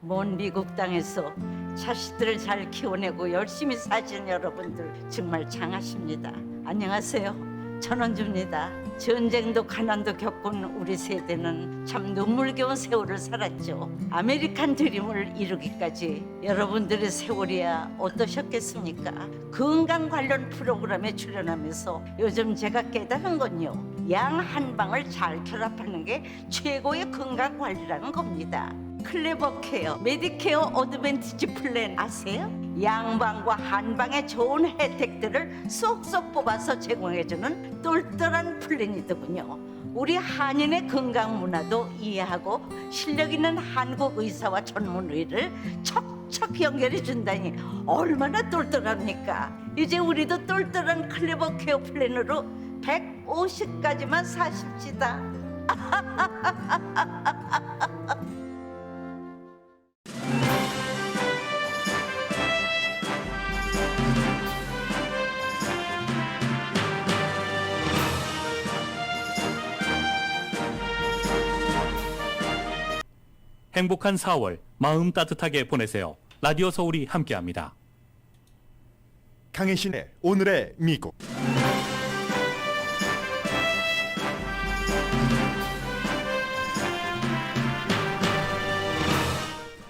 먼 미국 땅에서 자식들을 잘 키워내고 열심히 사신 여러분들 정말 장하십니다. 안녕하세요. 전원주입니다. 전쟁도 가난도 겪은 우리 세대는 참 눈물겨운 세월을 살았죠. 아메리칸 드림을 이루기까지 여러분들의 세월이야 어떠셨겠습니까? 건강 관련 프로그램에 출연하면서 요즘 제가 깨달은 건요, 양 한 방을 잘 결합하는 게 최고의 건강 관리라는 겁니다. 클레버 케어, 메디케어 어드밴티지 플랜 아세요? 양방과 한방의 좋은 혜택들을 쏙쏙 뽑아서 제공해주는 똘똘한 플랜이더군요. 우리 한인의 건강 문화도 이해하고 실력 있는 한국 의사와 전문의를 척척 연결해 준다니 얼마나 똘똘합니까? 이제 우리도 똘똘한 클레버 케어 플랜으로 150까지만 사십시다. 행복한 4월 마음 따뜻하게 보내세요. 라디오 서울이 함께합니다. 강혜신의 오늘의 미국.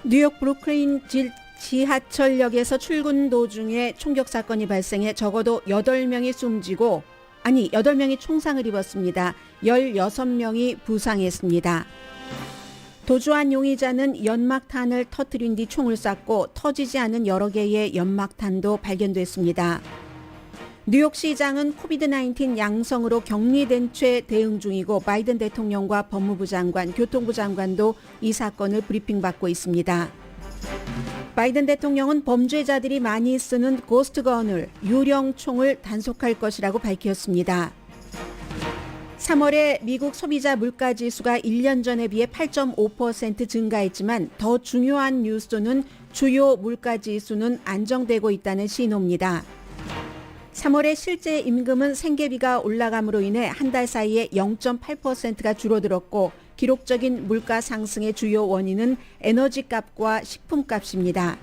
뉴욕 브루클린 지하철역에서 출근 도중에 총격 사건이 발생해 적어도 8명이 숨지고 8명이 총상을 입었습니다. 16명이 부상했습니다. 도주한 용의자는 연막탄을 터뜨린 뒤 총을 쐈고 터지지 않은 여러 개의 연막탄도 발견됐습니다. 뉴욕시장은 코비드-19 양성으로 격리된 채 대응 중이고 바이든 대통령과 법무부 장관, 교통부 장관도 이 사건을 브리핑받고 있습니다. 바이든 대통령은 범죄자들이 많이 쓰는 고스트건을, 유령총을 단속할 것이라고 밝혔습니다. 3월에 미국 소비자 물가지수가 1년 전에 비해 8.5% 증가했지만 더 중요한 뉴스는 주요 물가지수는 안정되고 있다는 신호입니다. 3월에 실제 임금은 생계비가 올라감으로 인해 한 달 사이에 0.8%가 줄어들었고 기록적인 물가 상승의 주요 원인은 에너지값과 식품값입니다.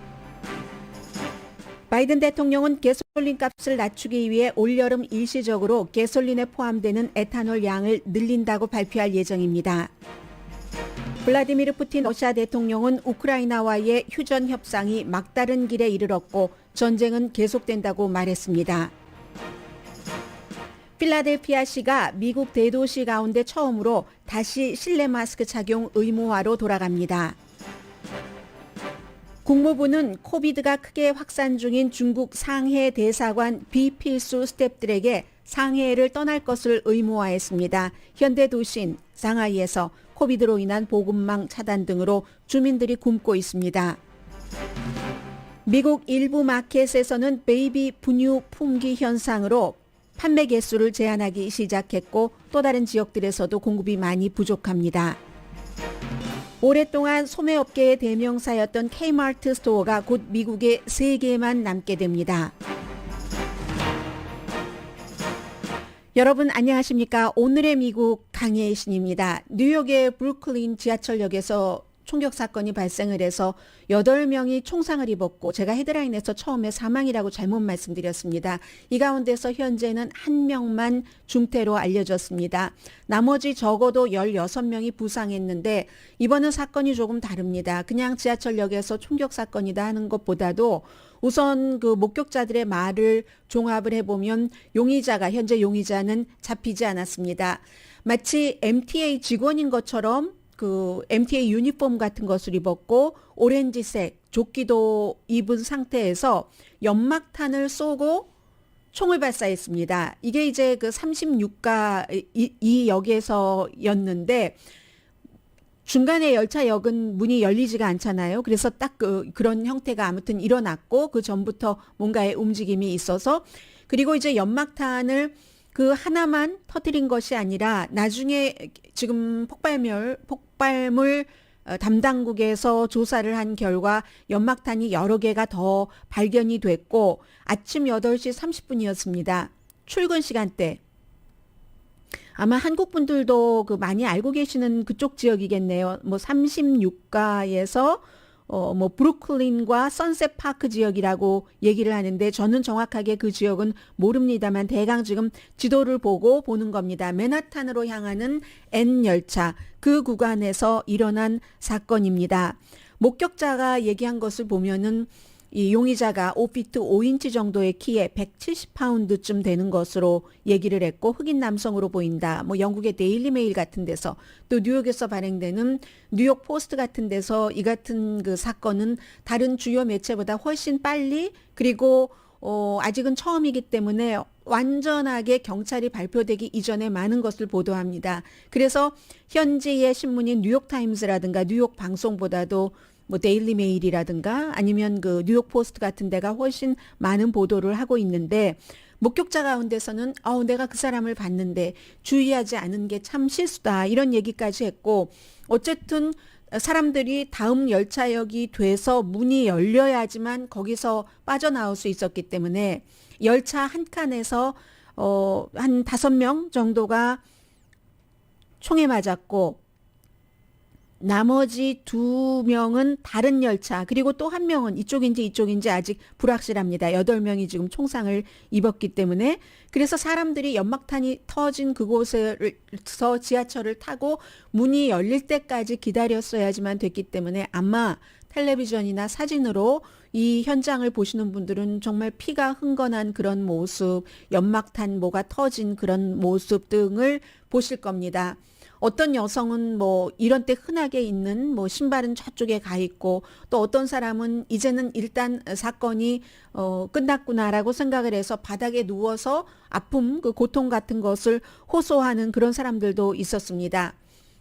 바이든 대통령은 가솔린 값을 낮추기 위해 올여름 일시적으로 가솔린에 포함되는 에탄올 양을 늘린다고 발표할 예정입니다. 블라디미르 푸틴 러시아 대통령은 우크라이나와의 휴전 협상이 막다른 길에 이르렀고 전쟁은 계속된다고 말했습니다. 필라델피아시가 미국 대도시 가운데 처음으로 다시 실내 마스크 착용 의무화로 돌아갑니다. 국무부는 코비드가 크게 확산 중인 중국 상해 대사관 비필수 스태프들에게 상해를 떠날 것을 의무화했습니다. 현대도시인 상하이에서 코비드로 인한 보급망 차단 등으로 주민들이 굶고 있습니다. 미국 일부 마켓에서는 베이비 분유 품귀 현상으로 판매 개수를 제한하기 시작했고 또 다른 지역들에서도 공급이 많이 부족합니다. 오랫동안 소매업계의 대명사였던 K마트 스토어가 곧 미국에 3개만 남게 됩니다. 여러분 안녕하십니까? 오늘의 미국 강혜신입니다. 뉴욕의 브루클린 지하철역에서 총격 사건이 발생을 해서 8명이 총상을 입었고 제가 헤드라인에서 처음에 사망이라고 잘못 말씀드렸습니다. 이 가운데서 현재는 1명만 중태로 알려졌습니다. 나머지 적어도 16명이 부상했는데 이번은 사건이 조금 다릅니다. 그냥 지하철역에서 총격 사건이다 하는 것보다도 우선 그 목격자들의 말을 종합을 해보면 현재 용의자는 잡히지 않았습니다. 마치 MTA 직원인 것처럼 그 MTA 유니폼 같은 것을 입었고 오렌지색 조끼도 입은 상태에서 연막탄을 쏘고 총을 발사했습니다. 이게 이제 그 36가 이 역에서였는데 중간에 열차역은 문이 열리지가 않잖아요. 그래서 딱 그런 형태가 아무튼 일어났고 그 전부터 뭔가의 움직임이 있어서 그리고 이제 연막탄을 그 하나만 터뜨린 것이 아니라 나중에 지금 폭발물 담당국에서 조사를 한 결과 연막탄이 여러 개가 더 발견이 됐고 아침 8시 30분이었습니다. 출근 시간대. 아마 한국 분들도 그 많이 알고 계시는 그쪽 지역이겠네요. 뭐 36가에서 뭐 브루클린과 선셋 파크 지역이라고 얘기를 하는데 저는 정확하게 그 지역은 모릅니다만 대강 지금 지도를 보고 보는 겁니다. 맨하탄으로 향하는 N 열차 그 구간에서 일어난 사건입니다. 목격자가 얘기한 것을 보면은 이 용의자가 5피트 5인치 정도의 키에 170파운드쯤 되는 것으로 얘기를 했고 흑인 남성으로 보인다. 뭐 영국의 데일리 메일 같은 데서 또 뉴욕에서 발행되는 뉴욕 포스트 같은 데서 이 같은 그 사건은 다른 주요 매체보다 훨씬 빨리 그리고 아직은 처음이기 때문에 완전하게 경찰이 발표되기 이전에 많은 것을 보도합니다. 그래서 현지의 신문인 뉴욕타임스라든가 뉴욕 방송보다도 뭐 데일리 메일이라든가 아니면 그 뉴욕 포스트 같은 데가 훨씬 많은 보도를 하고 있는데 목격자 가운데서는 내가 그 사람을 봤는데 주의하지 않은 게 참 실수다 이런 얘기까지 했고 어쨌든 사람들이 다음 열차역이 돼서 문이 열려야지만 거기서 빠져나올 수 있었기 때문에 열차 한 칸에서 한 5명 정도가 총에 맞았고 나머지 2명은 다른 열차 그리고 또 1명은 이쪽인지 아직 불확실합니다. 8명이 지금 총상을 입었기 때문에 그래서 사람들이 연막탄이 터진 그곳에서 지하철을 타고 문이 열릴 때까지 기다렸어야지만 됐기 때문에 아마 텔레비전이나 사진으로 이 현장을 보시는 분들은 정말 피가 흥건한 그런 모습, 연막탄 뭐가 터진 그런 모습 등을 보실 겁니다. 어떤 여성은 뭐 이런 때 흔하게 있는 뭐 신발은 저쪽에 가 있고 또 어떤 사람은 이제는 일단 사건이 끝났구나라고 생각을 해서 바닥에 누워서 아픔, 그 고통 같은 것을 호소하는 그런 사람들도 있었습니다.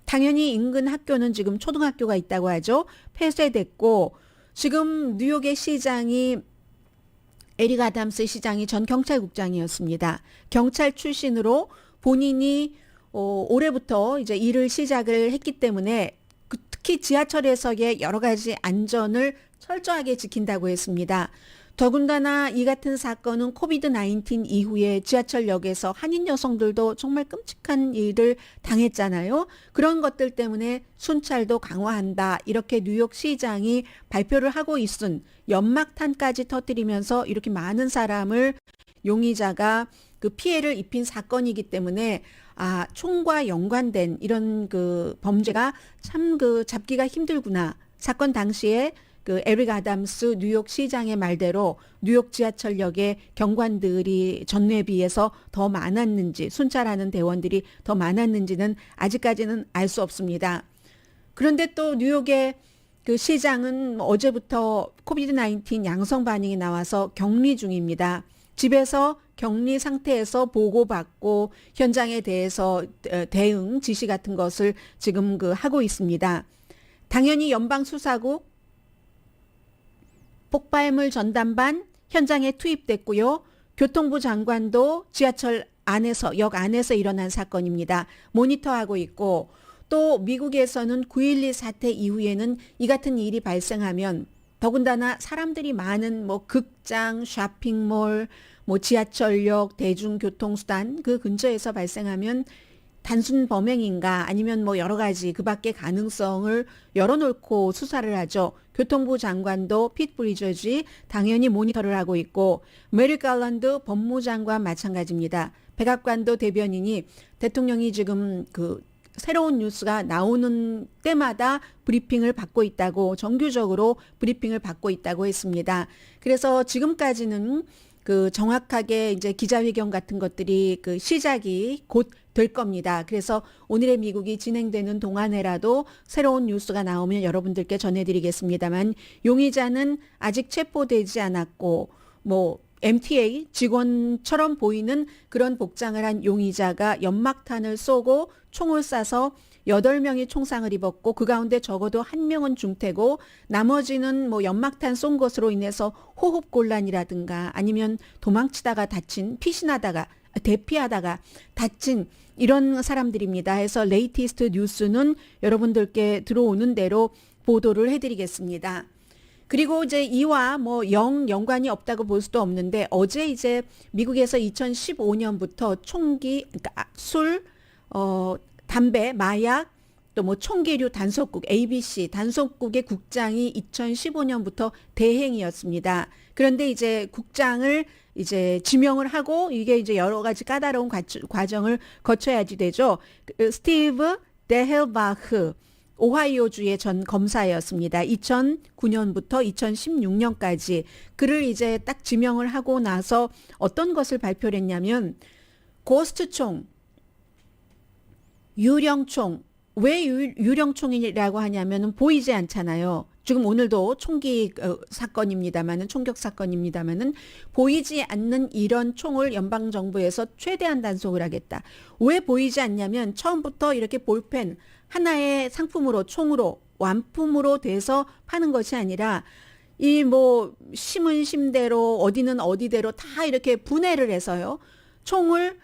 당연히 인근 학교는 지금 초등학교가 있다고 하죠. 폐쇄됐고 지금 뉴욕의 시장이 에릭 아담스 시장이 전 경찰국장이었습니다. 경찰 출신으로 본인이 올해부터 이제 일을 시작을 했기 때문에 특히 지하철에서의 여러 가지 안전을 철저하게 지킨다고 했습니다. 더군다나 이 같은 사건은 코비드-19 이후에 지하철역에서 한인 여성들도 정말 끔찍한 일을 당했잖아요. 그런 것들 때문에 순찰도 강화한다. 이렇게 뉴욕 시장이 발표를 하고 있은 연막탄까지 터뜨리면서 이렇게 많은 사람을 용의자가 그 피해를 입힌 사건이기 때문에 총과 연관된 이런 그 범죄가 참 그 잡기가 힘들구나. 사건 당시에 그 에릭 아담스 뉴욕 시장의 말대로 뉴욕 지하철역에 경관들이 전례에 비해서 더 많았는지 순찰하는 대원들이 더 많았는지는 아직까지는 알 수 없습니다. 그런데 또 뉴욕의 그 시장은 어제부터 코비드-19 양성 반응이 나와서 격리 중입니다. 집에서 격리 상태에서 보고받고 현장에 대해서 대응 지시 같은 것을 지금 하고 있습니다. 당연히 연방수사국 폭발물 전담반 현장에 투입됐고요. 교통부 장관도 지하철 안에서 역 안에서 일어난 사건입니다. 모니터하고 있고 또 미국에서는 9.12 사태 이후에는 이 같은 일이 발생하면 더군다나 사람들이 많은 뭐 극장, 쇼핑몰, 뭐 지하철역, 대중교통수단 그 근처에서 발생하면 단순 범행인가 아니면 뭐 여러 가지 그 밖의 가능성을 열어놓고 수사를 하죠. 교통부 장관도 핏 브리저지 당연히 모니터를 하고 있고 메리 갈란드 법무장관 마찬가지입니다. 백악관도 대변인이 대통령이 지금 그 새로운 뉴스가 나오는 때마다 브리핑을 받고 있다고 정규적으로 브리핑을 받고 있다고 했습니다. 그래서 지금까지는 그 정확하게 이제 기자회견 같은 것들이 그 시작이 곧 될 겁니다. 그래서 오늘의 미국이 진행되는 동안에라도 새로운 뉴스가 나오면 여러분들께 전해드리겠습니다만 용의자는 아직 체포되지 않았고 뭐 MTA 직원처럼 보이는 그런 복장을 한 용의자가 연막탄을 쏘고 총을 쏴서 8명이 총상을 입었고 그 가운데 적어도 1명은 중태고 나머지는 뭐 연막탄 쏜 것으로 인해서 호흡곤란이라든가 아니면 도망치다가 다친 피신하다가 대피하다가 다친 이런 사람들입니다. 해서 레이티스트 뉴스는 여러분들께 들어오는 대로 보도를 해드리겠습니다. 그리고 이제 이와 뭐 연관이 없다고 볼 수도 없는데 어제 이제 미국에서 2015년부터 총기, 그러니까 술, 담배, 마약, 또 뭐 총기류 단속국 ABC 단속국의 국장이 2015년부터 대행이었습니다. 그런데 이제 국장을 이제 지명을 하고 이게 이제 여러 가지 까다로운 과정을 거쳐야지 되죠. 스티브 데헬바흐 오하이오주의 전 검사였습니다. 2009년부터 2016년까지 그를 이제 딱 지명을 하고 나서 어떤 것을 발표를 했냐면 고스트총, 유령총, 왜 유령총이라고 하냐면 보이지 않잖아요. 지금 오늘도 총기 사건입니다만은 총격 사건입니다만은 보이지 않는 이런 총을 연방 정부에서 최대한 단속을 하겠다. 왜 보이지 않냐면 처음부터 이렇게 볼펜 하나의 상품으로 총으로 완품으로 돼서 파는 것이 아니라 이 뭐 심은 심대로 어디는 어디대로 다 이렇게 분해를 해서요. 총을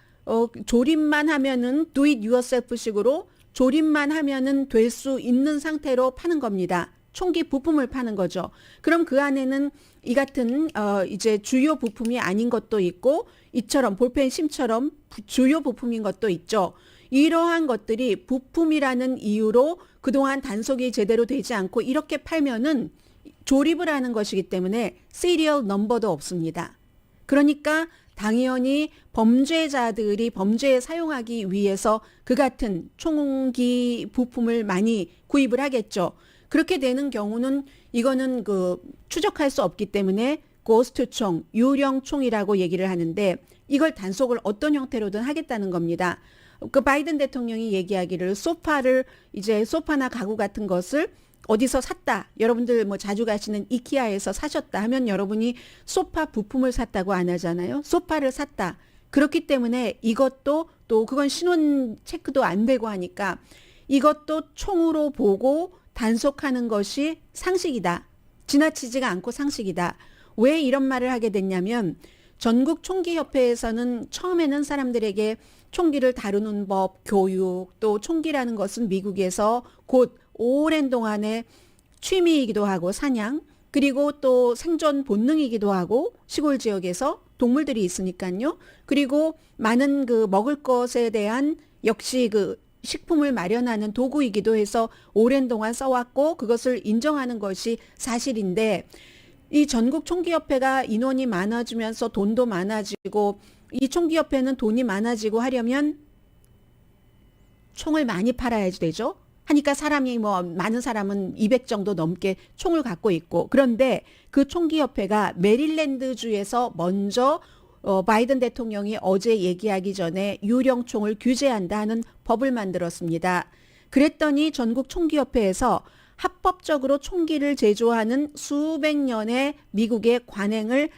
조립만 하면은 do it yourself 식으로 조립만 하면은 될 수 있는 상태로 파는 겁니다. 총기 부품을 파는 거죠. 그럼 그 안에는 이 같은 이제 주요 부품이 아닌 것도 있고 이처럼 볼펜 심처럼 주요 부품인 것도 있죠. 이러한 것들이 부품이라는 이유로 그동안 단속이 제대로 되지 않고 이렇게 팔면은 조립을 하는 것이기 때문에 시리얼 넘버도 없습니다. 그러니까 당연히 범죄자들이 범죄에 사용하기 위해서 그 같은 총기 부품을 많이 구입을 하겠죠. 그렇게 되는 경우는 이거는 그 추적할 수 없기 때문에 고스트총, 유령총이라고 얘기를 하는데 이걸 단속을 어떤 형태로든 하겠다는 겁니다. 그 바이든 대통령이 얘기하기를 소파나 가구 같은 것을 어디서 샀다. 여러분들 뭐 자주 가시는 이케아에서 사셨다 하면 여러분이 소파 부품을 샀다고 안 하잖아요. 소파를 샀다. 그렇기 때문에 이것도 또 그건 신원 체크도 안 되고 하니까 이것도 총으로 보고 단속하는 것이 상식이다. 지나치지가 않고 상식이다. 왜 이런 말을 하게 됐냐면 전국 총기협회에서는 처음에는 사람들에게 총기를 다루는 법, 교육, 또 총기라는 것은 미국에서 곧 오랜 동안의 취미이기도 하고 사냥, 그리고 또 생존 본능이기도 하고 시골 지역에서 동물들이 있으니까요. 그리고 많은 그 먹을 것에 대한 역시 그 식품을 마련하는 도구이기도 해서 오랜 동안 써왔고 그것을 인정하는 것이 사실인데 이 전국 총기협회가 인원이 많아지면서 돈도 많아지고 이 총기협회는 돈이 많아지고 하려면 총을 많이 팔아야지 되죠. 하니까 사람이 뭐 많은 사람은 200 정도 넘게 총을 갖고 있고 그런데 그 총기협회가 메릴랜드주에서 먼저 바이든 대통령이 어제 얘기하기 전에 유령총을 규제한다 하는 법을 만들었습니다. 그랬더니 전국 총기협회에서 합법적으로 총기를 제조하는 수백 년의 미국의 관행을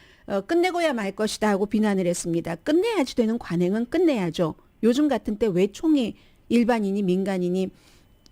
끝내고야 말 것이다 하고 비난을 했습니다. 끝내야지 되는 관행은 끝내야죠. 요즘 같은 때 왜 총이 일반인이 민간인이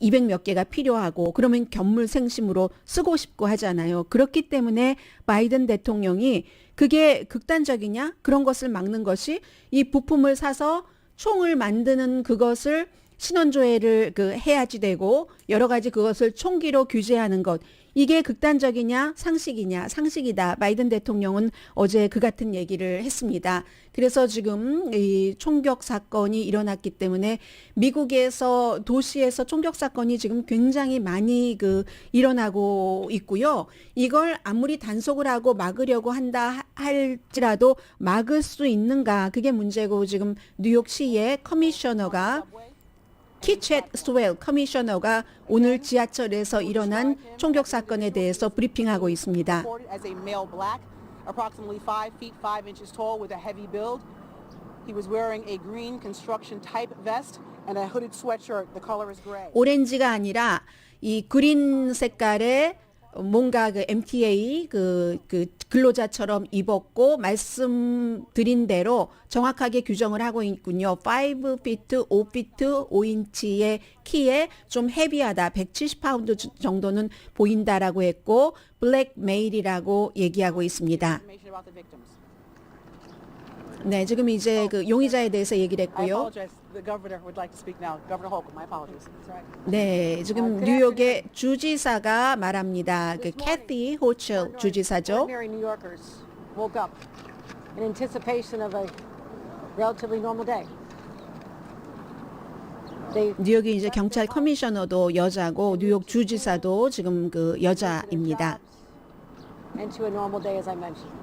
200 몇 개가 필요하고 그러면 견물생심으로 쓰고 싶고 하잖아요. 그렇기 때문에 바이든 대통령이 그게 극단적이냐? 그런 것을 막는 것이 이 부품을 사서 총을 만드는 그것을 신원조회를 해야지 되고 여러 가지 그것을 총기로 규제하는 것. 이게 극단적이냐 상식이냐 상식이다. 바이든 대통령은 어제 그 같은 얘기를 했습니다. 그래서 지금 이 총격 사건이 일어났기 때문에 미국에서 도시에서 총격 사건이 지금 굉장히 많이 일어나고 있고요. 이걸 아무리 단속을 하고 막으려고 한다 할지라도 막을 수 있는가 그게 문제고 지금 뉴욕시의 커미셔너가 키챗 스웰 커미셔너가 오늘 지하철에서 일어난 총격 사건에 대해서 브리핑하고 있습니다. As a male black, approximately 5 feet 5 inches tall with a heavy build. He was wearing a green construction type vest and a hooded sweatshirt. The color is gray. 오렌지가 아니라 이 그린 색깔의 뭔가 MTA 근로자처럼 입었고 말씀드린 대로 정확하게 규정을 하고 있군요. 5피트, 5피트, 5인치의 키에 좀 헤비하다. 170파운드 정도는 보인다라고 했고 블랙 메일이라고 얘기하고 있습니다. Information about the victims. 네, 지금 이제 용의자에 대해서 얘기를 I 했고요. apologize. The governor would like to speak now. Governor Holcomb, my apologies. That's right. 네, 지금 뉴욕의 주지사가 말합니다. 캐티 호첼 주지사죠. Ordinary New Yorkers woke up in anticipation of a relatively normal day. They 뉴욕이 이제 경찰 커미셔너도 여자고 뉴욕 주지사도 지금 그 여자입니다. and to a normal day, as I mentioned.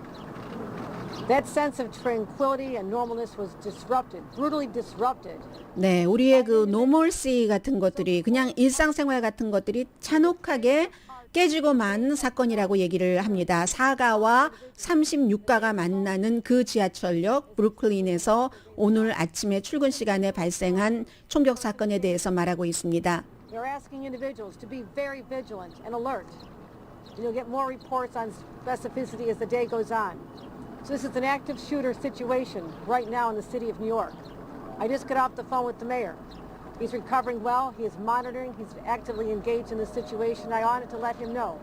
That sense of tranquility and normalness was disrupted, brutally disrupted. 네, 우리의 그 노멀시 같은 것들이 그냥 일상생활 같은 것들이 잔혹하게 깨지고 만 사건이라고 얘기를 합니다. 4가와 36가가 만나는 그 지하철역 브루클린에서 오늘 아침에 출근 시간에 발생한 총격 사건에 대해서 말하고 있습니다. They're asking individuals to be very vigilant and alert. You'll get more reports on specificity as the day goes on. So this is an active shooter situation right now in the city of New York. I just got off the phone with the mayor. He's recovering well. He is monitoring. He's actively engaged in the situation. I wanted to let him know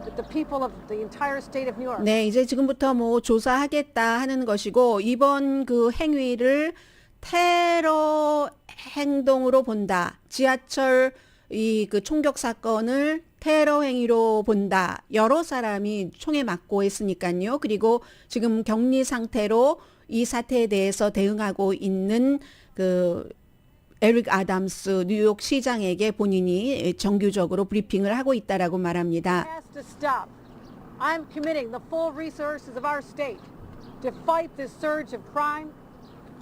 that the people of the entire state of New York. 네, 이제 지금부터 뭐 조사하겠다 하는 것이고 이번 그 행위를 테러 행동으로 본다. 지하철 이 그 총격 사건을 테러 행위로 본다. 여러 사람이 총에 맞고 했으니까요. 그리고 지금 격리 상태로 이 사태에 대해서 대응하고 있는 그 에릭 아담스 뉴욕 시장에게 본인이 정규적으로 브리핑을 하고 있다라고 말합니다. Has to stop. I'm committing the full resources of our state to fight this surge of crime,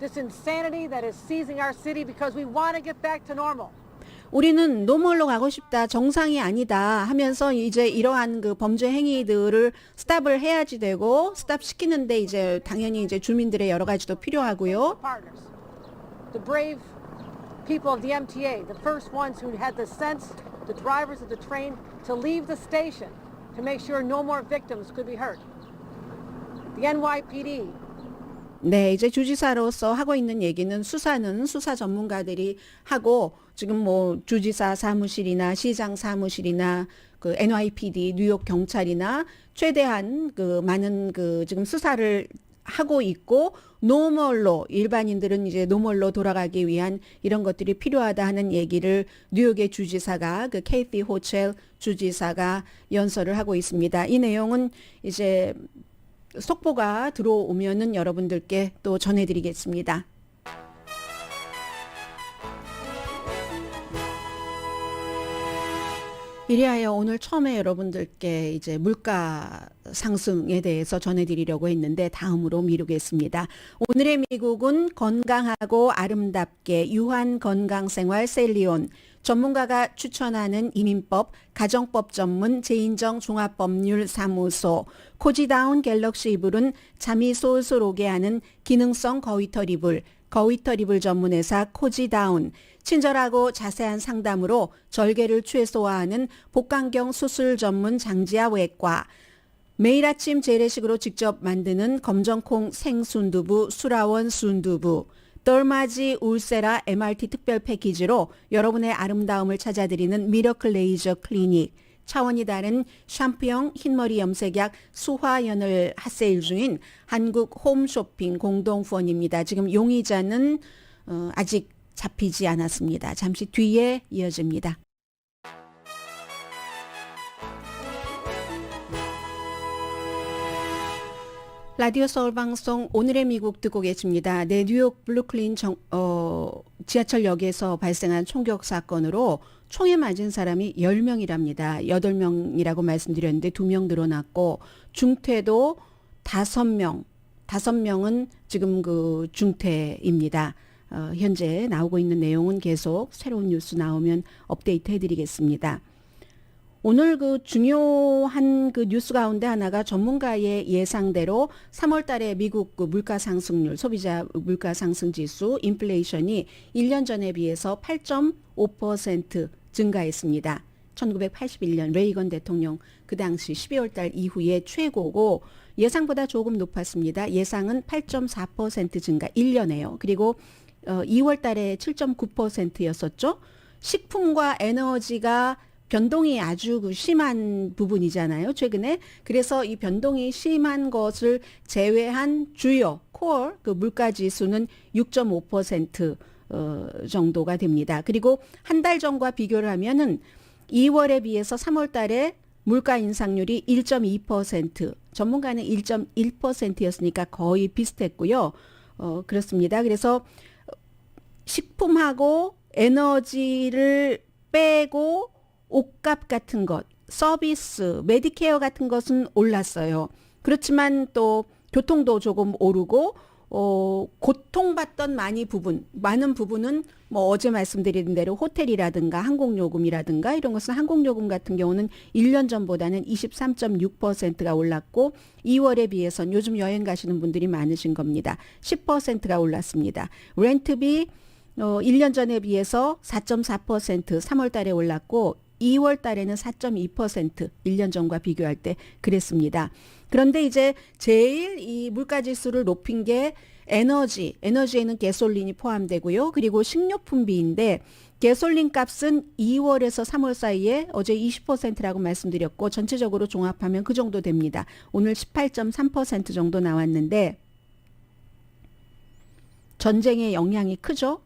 this insanity that is seizing our city because we want to get back to normal. 우리는 노멀로 가고 싶다, 정상이 아니다 하면서 이제 이러한 그 범죄 행위들을 스탑을 해야지 되고 스탑 시키는데 이제 당연히 이제 주민들의 여러 가지도 필요하고요. Partners, the brave people of the MTA, the first ones who had the sense, the drivers of the train, to leave the station to make sure no more victims could be hurt. The NYPD. 네, 이제 주지사로서 하고 있는 얘기는 수사는 수사 전문가들이 하고 지금 뭐 주지사 사무실이나 시장 사무실이나 그 NYPD 뉴욕 경찰이나 최대한 그 많은 그 지금 수사를 하고 있고 노멀로 일반인들은 이제 노멀로 돌아가기 위한 이런 것들이 필요하다 하는 얘기를 뉴욕의 주지사가 그 케이티 호첼 주지사가 연설을 하고 있습니다. 이 내용은 이제 속보가 들어오면은 여러분들께 또 전해드리겠습니다. 이리하여 오늘 처음에 여러분들께 이제 물가 상승에 대해서 전해드리려고 했는데 다음으로 미루겠습니다. 오늘의 미국은 건강하고 아름답게 유한 건강생활 셀리온 전문가가 추천하는 이민법 가정법 전문 제인정 종합법률사무소 코지다운 갤럭시 이불은 잠이 솔솔 오게 하는 기능성 거위털 이불 거위털 이불 전문회사 코지다운 친절하고 자세한 상담으로 절개를 최소화하는 복강경 수술 전문 장지아 외과 매일 아침 재래식으로 직접 만드는 검정콩 생순두부 수라원 순두부 덜마지 울세라 MRT 특별 패키지로 여러분의 아름다움을 찾아드리는 미러클 레이저 클리닉 차원이 다른 샴푸형 흰머리 염색약 수화연을 핫세일 중인 한국 홈쇼핑 공동후원입니다. 지금 용의자는 아직 잡히지 않았습니다. 잠시 뒤에 이어집니다. 라디오 서울 방송 오늘의 미국 듣고 계십니다. 네, 뉴욕 브루클린 지하철역에서 발생한 총격 사건으로 총에 맞은 사람이 10명이랍니다. 8명이라고 말씀드렸는데 2명 늘어났고 중퇴도 5명은 지금 그 중퇴입니다. 현재 나오고 있는 내용은 계속 새로운 뉴스 나오면 업데이트 해드리겠습니다. 오늘 그 중요한 그 뉴스 가운데 하나가 전문가의 예상대로 3월 달에 미국 그 물가 상승률, 소비자 물가 상승 지수, 인플레이션이 1년 전에 비해서 8.5% 증가했습니다. 1981년 레이건 대통령 그 당시 12월 달 이후에 최고고 예상보다 조금 높았습니다. 예상은 8.4% 증가 1년에요. 그리고 2월 달에 7.9%였었죠. 식품과 에너지가 변동이 아주 그 심한 부분이잖아요. 최근에. 그래서 이 변동이 심한 것을 제외한 주요 코어 그 물가 지수는 6.5% 정도가 됩니다. 그리고 한 달 전과 비교를 하면은 2월에 비해서 3월 달에 물가 인상률이 1.2%, 전문가는 1.1%였으니까 거의 비슷했고요. 그렇습니다. 그래서 식품하고 에너지를 빼고 옷값 같은 것, 서비스, 메디케어 같은 것은 올랐어요. 그렇지만 또 교통도 조금 오르고 고통받던 많은 부분은 뭐 어제 말씀드린 대로 호텔이라든가 항공요금이라든가 이런 것은 항공요금 같은 경우는 1년 전보다는 23.6%가 올랐고 2월에 비해서는 요즘 여행 가시는 분들이 많으신 겁니다. 10%가 올랐습니다. 렌트비 1년 전에 비해서 4.4% 3월 달에 올랐고 2월 달에는 4.2% 1년 전과 비교할 때 그랬습니다. 그런데 이제 제일 이 물가 지수를 높인 게 에너지에는 가솔린이 포함되고요. 그리고 식료품비인데 가솔린 값은 2월에서 3월 사이에 어제 20%라고 말씀드렸고 전체적으로 종합하면 그 정도 됩니다. 오늘 18.3% 정도 나왔는데 전쟁의 영향이 크죠.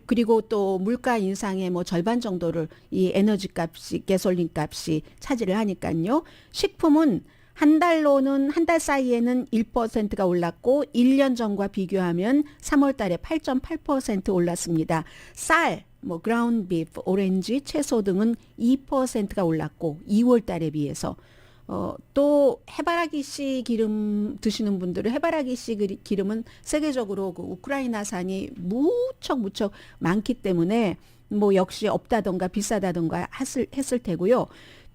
그리고 또 물가 인상의 뭐 절반 정도를 이 에너지 값이, 가솔린 값이 차지를 하니까요. 식품은 한 달 사이에는 1%가 올랐고 1년 전과 비교하면 3월 달에 8.8% 올랐습니다. 쌀, 뭐 그라운드 비프, 오렌지, 채소 등은 2%가 올랐고 2월 달에 비해서 또 해바라기 씨 기름 드시는 분들은 해바라기 씨 기름은 세계적으로 그 우크라이나산이 무척 많기 때문에 뭐 역시 없다던가 비싸다던가 했을 테고요.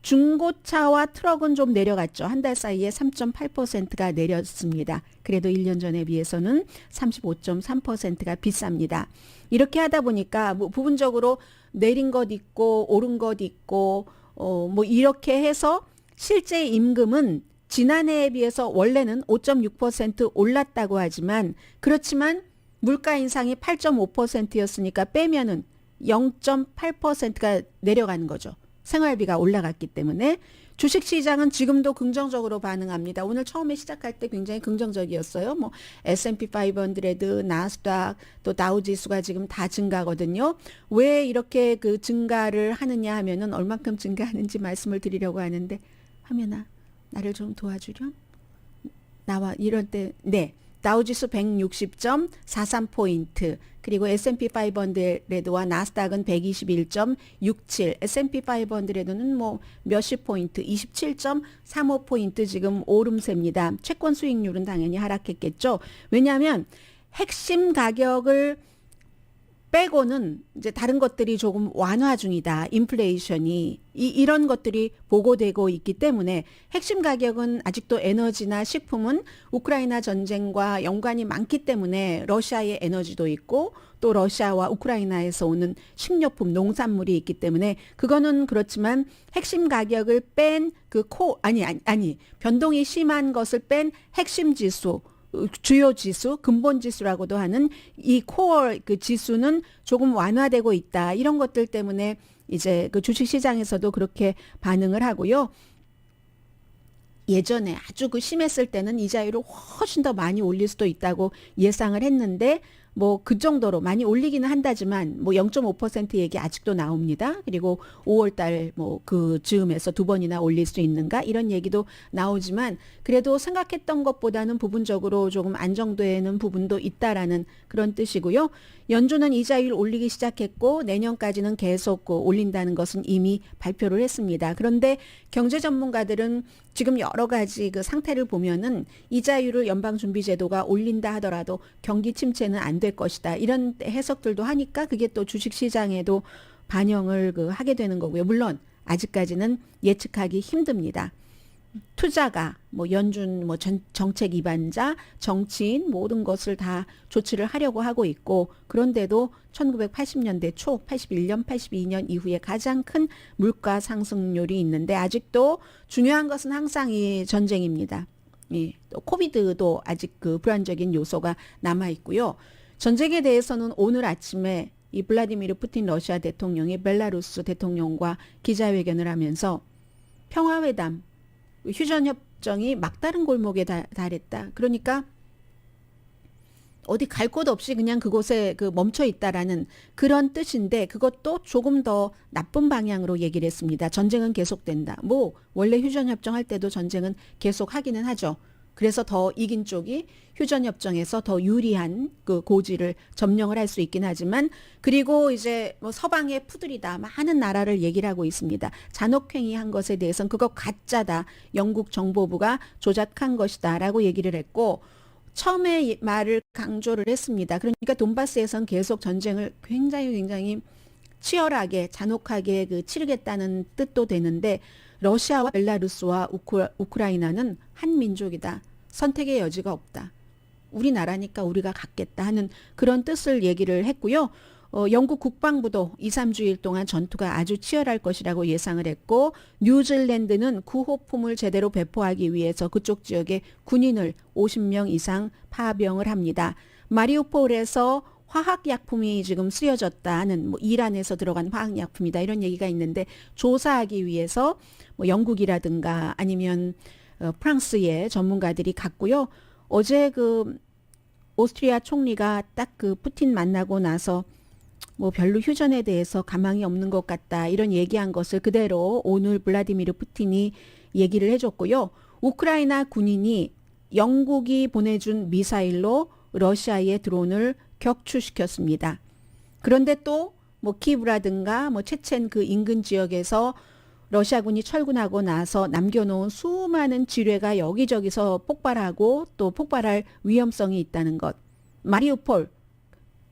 중고차와 트럭은 좀 내려갔죠. 한 달 사이에 3.8%가 내렸습니다. 그래도 1년 전에 비해서는 35.3%가 비쌉니다. 이렇게 하다 보니까 뭐 부분적으로 내린 것 있고 오른 것 있고 뭐 이렇게 해서 실제 임금은 지난해에 비해서 원래는 5.6% 올랐다고 하지만 그렇지만 물가 인상이 8.5%였으니까 빼면은 0.8%가 내려가는 거죠. 생활비가 올라갔기 때문에 주식시장은 지금도 긍정적으로 반응합니다. 오늘 처음에 시작할 때 굉장히 긍정적이었어요. 뭐 S&P 500, 나스닥, 또 다우지수가 지금 다 증가거든요. 왜 이렇게 그 증가를 하느냐 하면은 얼만큼 증가하는지 말씀을 드리려고 하는데 화면아 나를 좀 도와주렴. 나와 이럴 때 네. 다우지수 160.43포인트 그리고 S&P 500와 나스닥은 121.67 S&P 500는 뭐 몇십 포인트 27.35포인트 지금 오름세입니다. 채권 수익률은 당연히 하락했겠죠. 왜냐하면 핵심 가격을 빼고는 이제 다른 것들이 조금 완화 중이다. 인플레이션이 이런 것들이 보고되고 있기 때문에 핵심 가격은 아직도 에너지나 식품은 우크라이나 전쟁과 연관이 많기 때문에 러시아의 에너지도 있고 또 러시아와 우크라이나에서 오는 식료품, 농산물이 있기 때문에 그거는 그렇지만 핵심 가격을 뺀 그 변동이 심한 것을 뺀 핵심 지수 주요 지수, 근본 지수라고도 하는 이 코어 그 지수는 조금 완화되고 있다. 이런 것들 때문에 이제 그 주식 시장에서도 그렇게 반응을 하고요. 예전에 아주 그 심했을 때는 이자율을 훨씬 더 많이 올릴 수도 있다고 예상을 했는데 뭐 그 정도로 많이 올리기는 한다지만 뭐 0.5% 얘기 아직도 나옵니다. 그리고 5월 달 뭐 그 즈음에서 두 번이나 올릴 수 있는가 이런 얘기도 나오지만 그래도 생각했던 것보다는 부분적으로 조금 안정되는 부분도 있다라는 그런 뜻이고요. 연준은 이자율 올리기 시작했고 내년까지는 계속 올린다는 것은 이미 발표를 했습니다. 그런데 경제 전문가들은 지금 여러 가지 그 상태를 보면은 이자율을 연방준비제도가 올린다 하더라도 경기 침체는 안 될 것이다. 이런 해석들도 하니까 그게 또 주식시장에도 반영을 하게 되는 거고요. 물론 아직까지는 예측하기 힘듭니다. 투자가 뭐 연준 뭐 정책 위반자, 정치인 모든 것을 다 조치를 하려고 하고 있고 그런데도 1980년대 초 81년, 82년 이후에 가장 큰 물가 상승률이 있는데 아직도 중요한 것은 항상 이 전쟁입니다. 또 코비드도 아직 그 불안적인 요소가 남아 있고요. 전쟁에 대해서는 오늘 아침에 이 블라디미르 푸틴 러시아 대통령이 벨라루스 대통령과 기자회견을 하면서 평화회담 휴전협정이 막다른 골목에 달했다. 그러니까 어디 갈 곳 없이 그냥 그곳에 멈춰 있다라는 그런 뜻인데 그것도 조금 더 나쁜 방향으로 얘기를 했습니다. 전쟁은 계속된다. 뭐 원래 휴전협정 할 때도 전쟁은 계속 하기는 하죠. 그래서 더 이긴 쪽이 휴전협정에서 더 유리한 그 고지를 점령을 할 수 있긴 하지만 그리고 이제 뭐 서방의 푸들이다 많은 나라를 얘기를 하고 있습니다. 잔혹행위한 것에 대해서는 그거 가짜다. 영국 정보부가 조작한 것이다라고 얘기를 했고 처음에 말을 강조를 했습니다. 그러니까 돈바스에선 계속 전쟁을 굉장히 치열하게 잔혹하게 그 치르겠다는 뜻도 되는데 러시아와 벨라루스와 우크라이나는 한 민족이다. 선택의 여지가 없다. 우리나라니까 우리가 갖겠다 하는 그런 뜻을 얘기를 했고요. 영국 국방부도 2, 3주일 동안 전투가 아주 치열할 것이라고 예상을 했고 뉴질랜드는 구호품을 제대로 배포하기 위해서 그쪽 지역에 군인을 50명 이상 파병을 합니다. 마리우폴에서 화학약품이 지금 쓰여졌다는 뭐 이란에서 들어간 화학약품이다 이런 얘기가 있는데 조사하기 위해서 뭐 영국이라든가 아니면 프랑스의 전문가들이 갔고요. 어제 그 오스트리아 총리가 딱 그 푸틴 만나고 나서 뭐 별로 휴전에 대해서 가망이 없는 것 같다 이런 얘기한 것을 그대로 오늘 블라디미르 푸틴이 얘기를 해줬고요. 우크라이나 군인이 영국이 보내준 미사일로 러시아의 드론을 격추시켰습니다. 그런데 또 뭐 키브라든가 뭐 체첸 그 인근 지역에서 러시아군이 철군하고 나서 남겨놓은 수많은 지뢰가 여기저기서 폭발하고 또 폭발할 위험성이 있다는 것. 마리우폴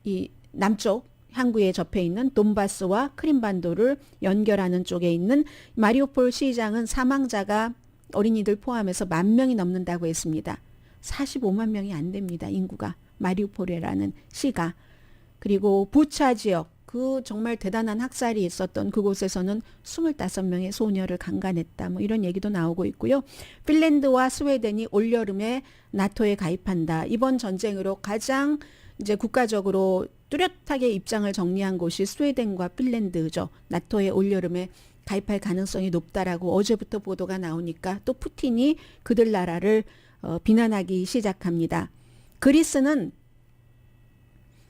이 남쪽 항구에 접해 있는 돈바스와 크림반도를 연결하는 쪽에 있는 마리우폴 시장은 사망자가 어린이들 포함해서 10,000명이 넘는다고 했습니다. 45만 명이 안 됩니다. 인구가. 마리우폴이라는 시가. 그리고 부차 지역 그 정말 대단한 학살이 있었던 그곳에서는 25명의 소녀를 강간했다. 뭐 이런 얘기도 나오고 있고요. 핀란드와 스웨덴이 올여름에 나토에 가입한다. 이번 전쟁으로 가장 이제 국가적으로 뚜렷하게 입장을 정리한 곳이 스웨덴과 핀란드죠. 나토에 올여름에 가입할 가능성이 높다라고 어제부터 보도가 나오니까 또 푸틴이 그들 나라를 비난하기 시작합니다. 그리스는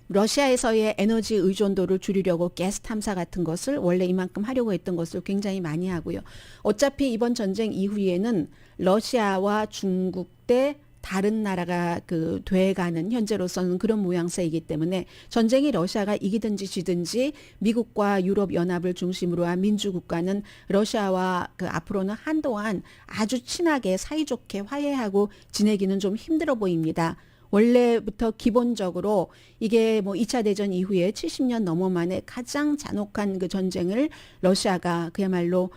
러시아에서의 에너지 의존도를 줄이려고 가스 탐사 같은 것을 원래 이만큼 하려고 했던 것을 굉장히 많이 하고요. 어차피 이번 전쟁 이후에는 러시아와 중국 대 다른 나라가 그 돼가는 현재로서는 그런 모양새이기 때문에 전쟁이 러시아가 이기든지 지든지 미국과 유럽 연합을 중심으로 한 민주국가는 러시아와 그 앞으로는 한동안 아주 친하게 사이좋게 화해하고 지내기는 좀 힘들어 보입니다. 원래부터 기본적으로 이게 뭐 2차 대전 이후에 70년 넘어 만에 가장 잔혹한 그 전쟁을 러시아가 그야말로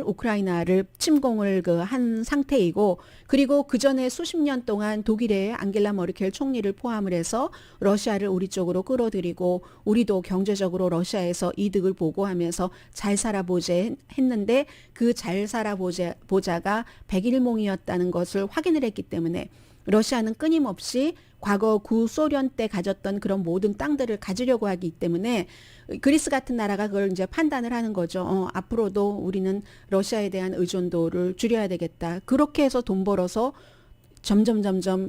우크라이나를 침공을 그 한 상태이고 그리고 그 전에 수십 년 동안 독일의 앙겔라 머르켈 총리를 포함을 해서 러시아를 우리 쪽으로 끌어들이고 우리도 경제적으로 러시아에서 이득을 보고하면서 잘 살아보자 했는데 그 잘 살아보자가 백일몽이었다는 것을 확인을 했기 때문에 러시아는 끊임없이 과거 구소련 때 가졌던 그런 모든 땅들을 가지려고 하기 때문에 그리스 같은 나라가 그걸 이제 판단을 하는 거죠. 앞으로도 우리는 러시아에 대한 의존도를 줄여야 되겠다. 그렇게 해서 돈 벌어서 점점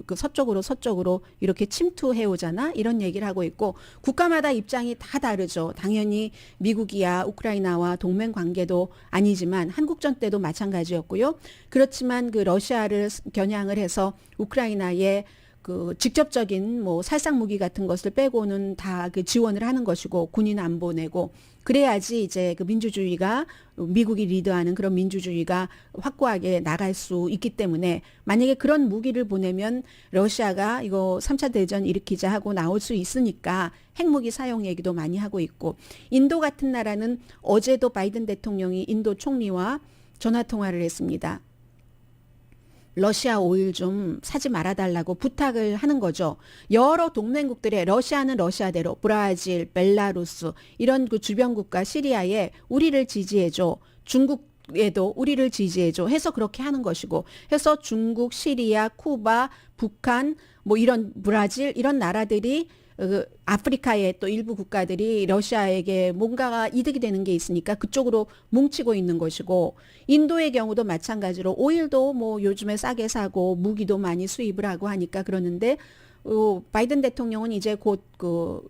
그 서쪽으로 이렇게 침투해 오잖아. 이런 얘기를 하고 있고 국가마다 입장이 다 다르죠. 당연히 미국이야 우크라이나와 동맹 관계도 아니지만 한국전 때도 마찬가지였고요. 그렇지만 그 러시아를 겨냥을 해서 우크라이나에 그 직접적인 뭐 살상 무기 같은 것을 빼고는 다 그 지원을 하는 것이고 군인 안 보내고 그래야지 이제 그 민주주의가 미국이 리드하는 그런 민주주의가 확고하게 나갈 수 있기 때문에 만약에 그런 무기를 보내면 러시아가 이거 3차 대전 일으키자 하고 나올 수 있으니까 핵무기 사용 얘기도 많이 하고 있고 인도 같은 나라는 어제도 바이든 대통령이 인도 총리와 전화 통화를 했습니다. 러시아 오일 좀 사지 말아달라고 부탁을 하는 거죠. 여러 동맹국들의 러시아는 러시아대로 브라질, 벨라루스 이런 그 주변 국가 시리아에 우리를 지지해줘. 중국에도 우리를 지지해줘. 해서 그렇게 하는 것이고 해서 중국, 시리아, 쿠바, 북한 뭐 이런 브라질 이런 나라들이 아프리카의 또 일부 국가들이 러시아에게 뭔가가 이득이 되는 게 있으니까 그쪽으로 뭉치고 있는 것이고 인도의 경우도 마찬가지로 오일도 뭐 요즘에 싸게 사고 무기도 많이 수입을 하고 하니까 그러는데 바이든 대통령은 이제 곧 그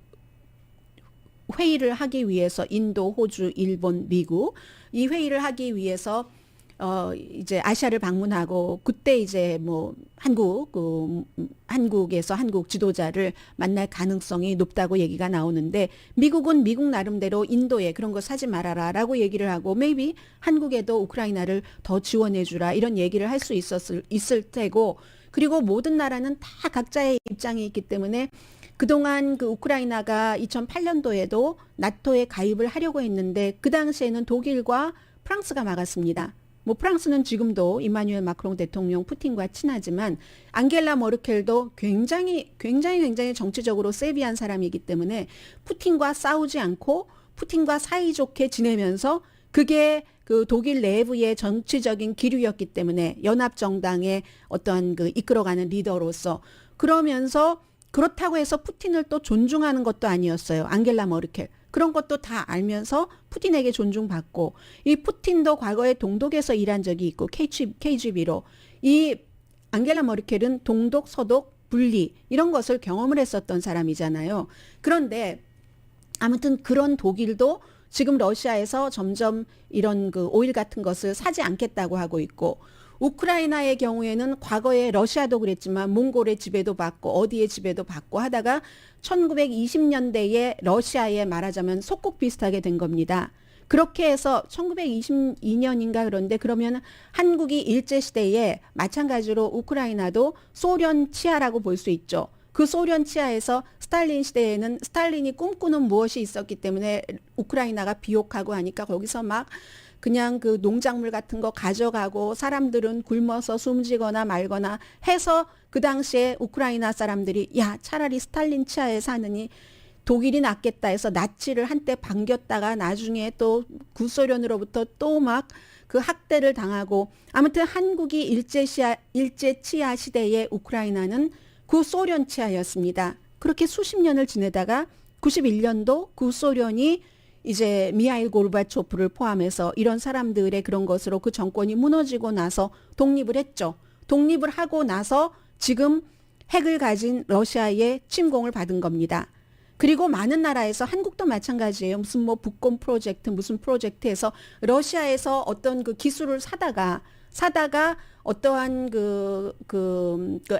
회의를 하기 위해서 인도, 호주, 일본, 미국 이 회의를 하기 위해서 이제 아시아를 방문하고 그때 이제 뭐 한국에서 한국 지도자를 만날 가능성이 높다고 얘기가 나오는데 미국은 미국 나름대로 인도에 그런 거 사지 말아라라고 얘기를 하고 maybe 한국에도 우크라이나를 더 지원해 주라 이런 얘기를 할 수 있을 테고 그리고 모든 나라는 다 각자의 입장이 있기 때문에 그동안 그 우크라이나가 2008년도에도 나토에 가입을 하려고 했는데 그 당시에는 독일과 프랑스가 막았습니다. 뭐 프랑스는 지금도 이마누엘 마크롱 대통령 푸틴과 친하지만 앙겔라 머르켈도 굉장히 정치적으로 세비한 사람이기 때문에 푸틴과 싸우지 않고 푸틴과 사이좋게 지내면서 그게 그 독일 내부의 정치적인 기류였기 때문에 연합정당의 어떤 그 이끌어가는 리더로서 그러면서 그렇다고 해서 푸틴을 또 존중하는 것도 아니었어요. 앙겔라 머르켈. 그런 것도 다 알면서 푸틴에게 존중받고 이 푸틴도 과거에 동독에서 일한 적이 있고 KGB로 이 앙겔라 머르켈은 동독, 서독, 분리 이런 것을 경험을 했었던 사람이잖아요. 그런데 아무튼 그런 독일도 지금 러시아에서 점점 이런 그 오일 같은 것을 사지 않겠다고 하고 있고 우크라이나의 경우에는 과거에 러시아도 그랬지만 몽골의 지배도 받고 어디의 지배도 받고 하다가 1920년대에 러시아에 말하자면 속국 비슷하게 된 겁니다. 그렇게 해서 1922년인가 그런데 그러면 한국이 일제시대에 마찬가지로 우크라이나도 소련 치하라고 볼 수 있죠. 그 소련 치하에서 스탈린 시대에는 스탈린이 꿈꾸는 무엇이 있었기 때문에 우크라이나가 비옥하고 하니까 거기서 막 그냥 그 농작물 같은 거 가져가고 사람들은 굶어서 숨지거나 말거나 해서 그 당시에 우크라이나 사람들이 야 차라리 스탈린 치하에 사느니 독일이 낫겠다 해서 나치를 한때 반겼다가 나중에 또 구소련으로부터 또 막 그 학대를 당하고 아무튼 한국이 일제 치하 시대의 우크라이나는 구소련 치하였습니다. 그렇게 수십 년을 지내다가 91년도 구소련이 이제 미하일 고르바초프를 포함해서 이런 사람들의 그런 것으로 그 정권이 무너지고 나서 독립을 했죠. 독립을 하고 나서 지금 핵을 가진 러시아의 침공을 받은 겁니다. 그리고 많은 나라에서 한국도 마찬가지예요. 무슨 뭐 북권 프로젝트 무슨 프로젝트에서 러시아에서 어떤 그 기술을 사다가 어떠한 그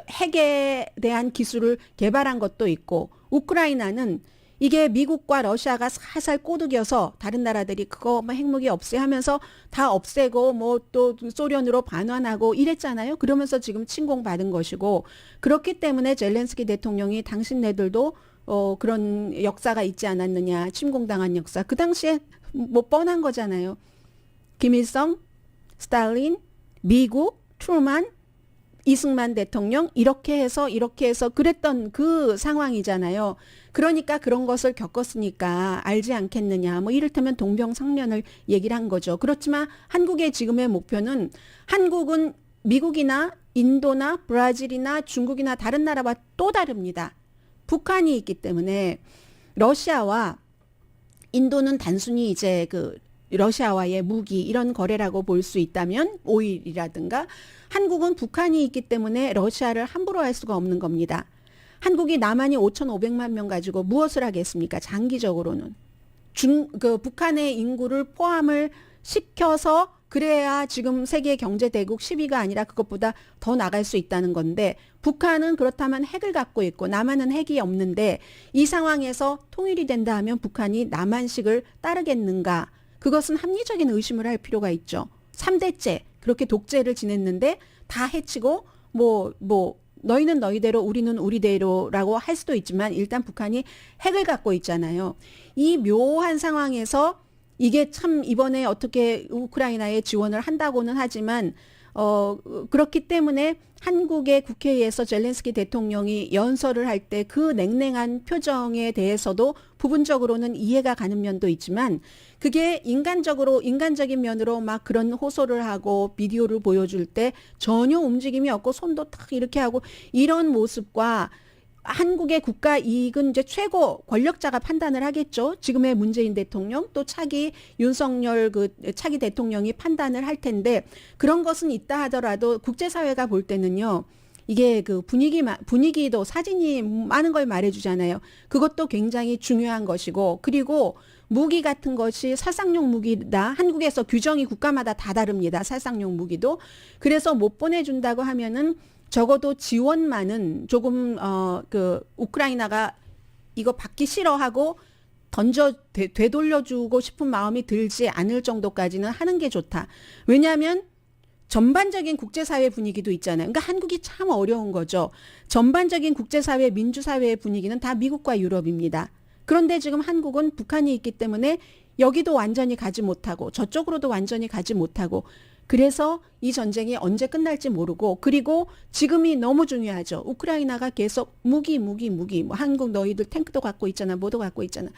핵에 대한 기술을 개발한 것도 있고 우크라이나는 이게 미국과 러시아가 살살 꼬드겨서 다른 나라들이 그거 뭐 핵무기 없애 하면서 다 없애고 뭐 또 소련으로 반환하고 이랬잖아요. 그러면서 지금 침공받은 것이고 그렇기 때문에 젤렌스키 대통령이 당신네들도 그런 역사가 있지 않았느냐. 침공당한 역사. 그 당시에 뭐 뻔한 거잖아요. 김일성, 스탈린, 미국, 트루만, 이승만 대통령 이렇게 해서 그랬던 그 상황이잖아요. 그러니까 그런 것을 겪었으니까 알지 않겠느냐. 뭐 이를테면 동병상련을 얘기를 한 거죠. 그렇지만 한국의 지금의 목표는 한국은 미국이나 인도나 브라질이나 중국이나 다른 나라와 또 다릅니다. 북한이 있기 때문에 러시아와 인도는 단순히 이제 그 러시아와의 무기 이런 거래라고 볼 수 있다면 오일이라든가 한국은 북한이 있기 때문에 러시아를 함부로 할 수가 없는 겁니다. 한국이 남한이 5,500만 명 가지고 무엇을 하겠습니까? 장기적으로는. 북한의 인구를 포함을 시켜서 그래야 지금 세계 경제대국 10위가 아니라 그것보다 더 나갈 수 있다는 건데 북한은 그렇다면 핵을 갖고 있고 남한은 핵이 없는데 이 상황에서 통일이 된다 하면 북한이 남한식을 따르겠는가? 그것은 합리적인 의심을 할 필요가 있죠. 3대째 그렇게 독재를 지냈는데 다 해치고 뭐 너희는 너희대로 우리는 우리대로라고 할 수도 있지만 일단 북한이 핵을 갖고 있잖아요. 이 묘한 상황에서 이게 참 이번에 어떻게 우크라이나에 지원을 한다고는 하지만 그렇기 때문에 한국의 국회에서 젤렌스키 대통령이 연설을 할 때 그 냉랭한 표정에 대해서도 부분적으로는 이해가 가는 면도 있지만 그게 인간적인 면으로 막 그런 호소를 하고 비디오를 보여줄 때 전혀 움직임이 없고 손도 탁 이렇게 하고 이런 모습과 한국의 국가 이익은 이제 최고 권력자가 판단을 하겠죠. 지금의 문재인 대통령 또 차기 윤석열 그 차기 대통령이 판단을 할 텐데 그런 것은 있다 하더라도 국제사회가 볼 때는요. 이게 그 분위기도 사진이 많은 걸 말해주잖아요. 그것도 굉장히 중요한 것이고 그리고 무기 같은 것이 살상용 무기다. 한국에서 규정이 국가마다 다 다릅니다. 살상용 무기도. 그래서 못 보내준다고 하면은 적어도 지원만은 조금 우크라이나가 이거 받기 싫어하고 되돌려주고 싶은 마음이 들지 않을 정도까지는 하는 게 좋다. 왜냐하면 전반적인 국제사회 분위기도 있잖아요. 그러니까 한국이 참 어려운 거죠. 전반적인 국제사회, 민주사회의 분위기는 다 미국과 유럽입니다. 그런데 지금 한국은 북한이 있기 때문에 여기도 완전히 가지 못하고 저쪽으로도 완전히 가지 못하고 그래서 이 전쟁이 언제 끝날지 모르고 그리고 지금이 너무 중요하죠. 우크라이나가 계속 무기 뭐 한국 너희들 탱크도 갖고 있잖아. 뭐도 갖고 있잖아.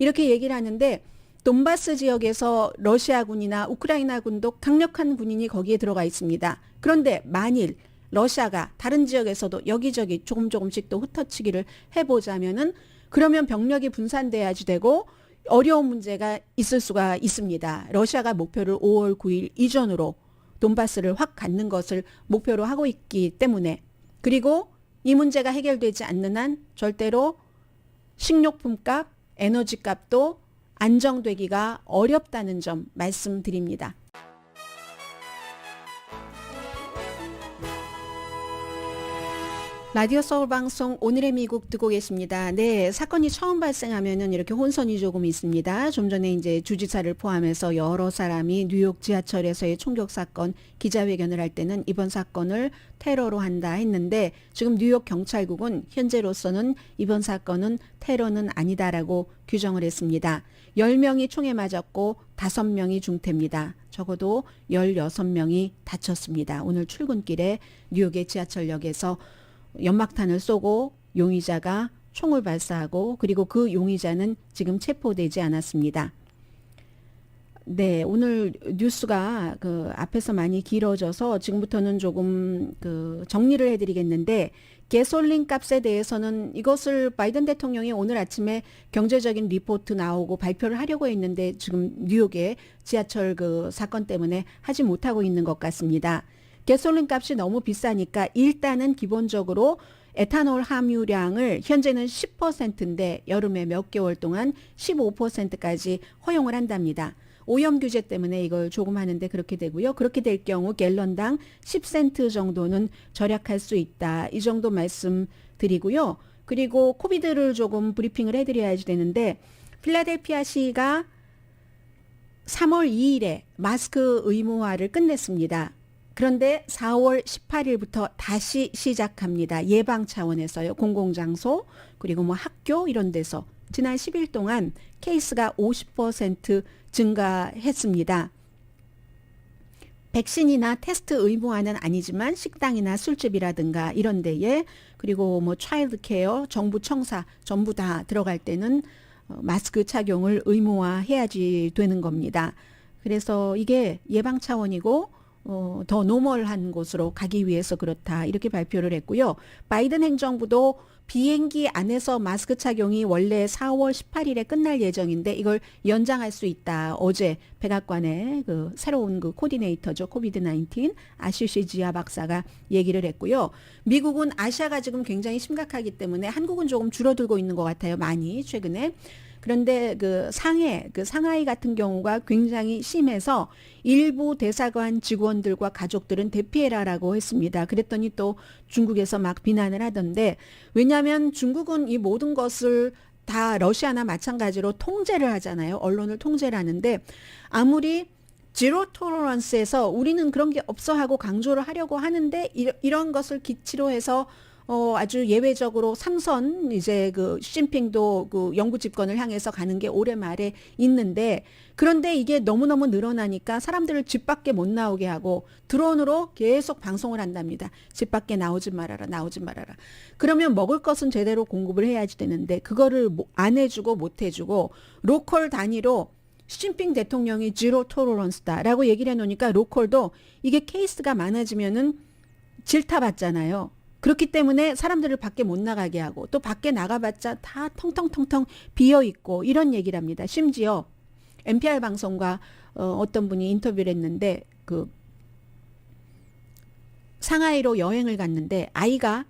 이렇게 얘기를 하는데 돈바스 지역에서 러시아군이나 우크라이나군도 강력한 군인이 거기에 들어가 있습니다. 그런데 만일 러시아가 다른 지역에서도 여기저기 조금씩 또 흩어치기를 해보자면은 그러면 병력이 분산돼야지 되고 어려운 문제가 있을 수가 있습니다. 러시아가 목표를 5월 9일 이전으로 돈바스를 확 갖는 것을 목표로 하고 있기 때문에 그리고 이 문제가 해결되지 않는 한 절대로 식료품 값, 에너지 값도 안정되기가 어렵다는 점 말씀드립니다. 라디오 서울 방송 오늘의 미국 듣고 계십니다. 네, 사건이 처음 발생하면은 이렇게 혼선이 조금 있습니다. 좀 전에 이제 주지사를 포함해서 여러 사람이 뉴욕 지하철에서의 총격 사건 기자회견을 할 때는 이번 사건을 테러로 한다 했는데 지금 뉴욕 경찰국은 현재로서는 이번 사건은 테러는 아니다라고 규정을 했습니다. 10명이 총에 맞았고 5명이 중태입니다. 적어도 16명이 다쳤습니다. 오늘 출근길에 뉴욕의 지하철역에서 연막탄을 쏘고 용의자가 총을 발사하고 그리고 그 용의자는 지금 체포되지 않았습니다. 네, 오늘 뉴스가 앞에서 많이 길어져서 지금부터는 조금 정리를 해드리겠는데 가솔린 값에 대해서는 이것을 바이든 대통령이 오늘 아침에 경제적인 리포트 나오고 발표를 하려고 했는데 지금 뉴욕의 지하철 사건 때문에 하지 못하고 있는 것 같습니다. 가솔린 값이 너무 비싸니까 일단은 기본적으로 에탄올 함유량을 현재는 10%인데 여름에 몇 개월 동안 15%까지 허용을 한답니다. 오염 규제 때문에 이걸 조금 하는데 그렇게 되고요. 그렇게 될 경우 갤런당 10센트 정도는 절약할 수 있다. 이 정도 말씀드리고요. 그리고 코비드를 조금 브리핑을 해드려야지 되는데 필라델피아시가 3월 2일에 마스크 의무화를 끝냈습니다. 그런데 4월 18일부터 다시 시작합니다. 예방 차원에서요. 공공장소 그리고 뭐 학교 이런 데서 지난 10일 동안 케이스가 50% 증가했습니다. 백신이나 테스트 의무화는 아니지만 식당이나 술집이라든가 이런 데에 그리고 뭐 차일드 케어, 정부 청사 전부 다 들어갈 때는 마스크 착용을 의무화해야지 되는 겁니다. 그래서 이게 예방 차원이고 더 노멀한 곳으로 가기 위해서 그렇다 이렇게 발표를 했고요. 바이든 행정부도 비행기 안에서 마스크 착용이 원래 4월 18일에 끝날 예정인데 이걸 연장할 수 있다. 어제 백악관의 새로운 코디네이터죠. 코비드-19 아시시 지아 박사가 얘기를 했고요. 미국은 아시아가 지금 굉장히 심각하기 때문에 한국은 조금 줄어들고 있는 것 같아요. 많이 최근에. 그런데 상하이 같은 경우가 굉장히 심해서 일부 대사관 직원들과 가족들은 대피해라라고 했습니다. 그랬더니 또 중국에서 막 비난을 하던데 왜냐하면 중국은 이 모든 것을 다 러시아나 마찬가지로 통제를 하잖아요. 언론을 통제를 하는데 아무리 제로 토러런스에서 우리는 그런 게 없어 하고 강조를 하려고 하는데 이런 것을 기치로 해서 아주 예외적으로 삼선 이제 시진핑도 영구 집권을 향해서 가는 게 올해 말에 있는데 그런데 이게 너무너무 늘어나니까 사람들을 집 밖에 못 나오게 하고 드론으로 계속 방송을 한답니다. 집 밖에 나오지 말아라. 그러면 먹을 것은 제대로 공급을 해야지 되는데 그거를 안 해주고 못 해주고 로컬 단위로 시진핑 대통령이 제로 토러런스다라고 얘기를 해놓으니까 로컬도 이게 케이스가 많아지면은 질타받잖아요. 그렇기 때문에 사람들을 밖에 못 나가게 하고 또 밖에 나가봤자 다 텅텅텅텅 비어있고 이런 얘기를 합니다. 심지어 NPR 방송과 어떤 분이 인터뷰를 했는데 상하이로 여행을 갔는데 아이가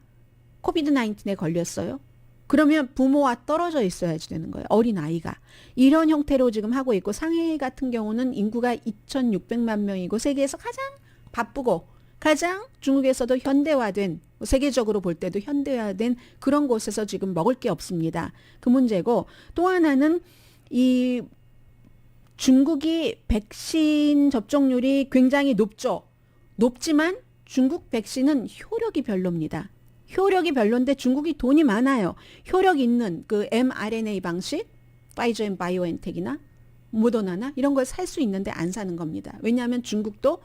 코비드-19에 걸렸어요. 그러면 부모와 떨어져 있어야지 되는 거예요. 어린 아이가. 이런 형태로 지금 하고 있고 상해 같은 경우는 인구가 2,600만 명이고 세계에서 가장 바쁘고 가장 중국에서도 현대화된 세계적으로 볼 때도 현대화된 그런 곳에서 지금 먹을 게 없습니다. 그 문제고 또 하나는 이 중국이 백신 접종률이 굉장히 높죠. 높지만 중국 백신은 효력이 별로입니다. 효력이 별론데 중국이 돈이 많아요. 효력 있는 그 mRNA 방식, 파이저 앤 바이오엔텍이나 모더나나 이런 걸 살 수 있는데 안 사는 겁니다. 왜냐하면 중국도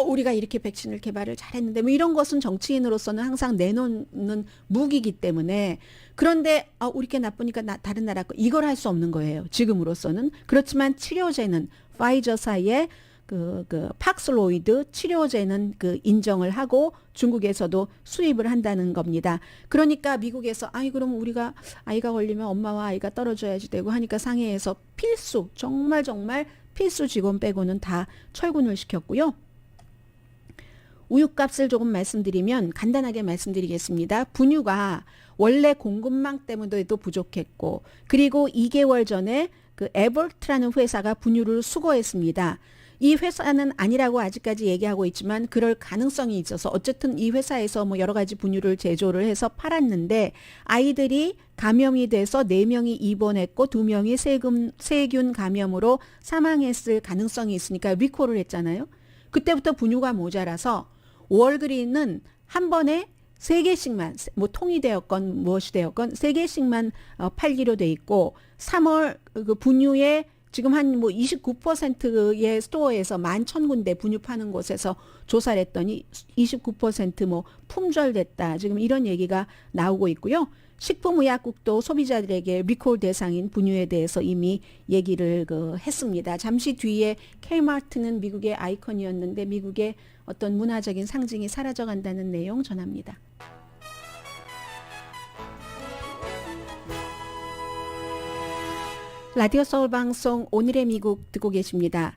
우리가 이렇게 백신을 개발을 잘했는데 뭐 이런 것은 정치인으로서는 항상 내놓는 무기이기 때문에 그런데 우리 게 나쁘니까 다른 나라 거 이걸 할 수 없는 거예요. 지금으로서는. 그렇지만 치료제는 파이저사의 그 팍슬로이드 치료제는 그 인정을 하고 중국에서도 수입을 한다는 겁니다. 그러니까 미국에서 그럼 우리가 아이가 걸리면 엄마와 아이가 떨어져야지 되고 하니까 상해에서 필수 정말 필수 직원 빼고는 다 철군을 시켰고요. 우유값을 조금 말씀드리면 간단하게 말씀드리겠습니다. 분유가 원래 공급망 때문에도 부족했고 그리고 2개월 전에 그 에버트라는 회사가 분유를 수거했습니다. 이 회사는 아니라고 아직까지 얘기하고 있지만 그럴 가능성이 있어서 어쨌든 이 회사에서 뭐 여러 가지 분유를 제조를 해서 팔았는데 아이들이 감염이 돼서 4명이 입원했고 2명이 세균 감염으로 사망했을 가능성이 있으니까 리콜을 했잖아요. 그때부터 분유가 모자라서 월그린은 한 번에 3개씩만 뭐 통이 되었건 무엇이 되었건 3개씩만 팔기로 돼 있고 3월 그 분유의 지금 한 뭐 29%의 스토어에서 11,000군데 분유 파는 곳에서 조사를 했더니 29% 품절됐다. 지금 이런 얘기가 나오고 있고요. 식품의약국도 소비자들에게 리콜 대상인 분유에 대해서 이미 얘기를 했습니다. 잠시 뒤에 K마트는 미국의 아이콘이었는데 미국의 어떤 문화적인 상징이 사라져간다는 내용 전합니다. 라디오 서울 방송 오늘의 미국 듣고 계십니다.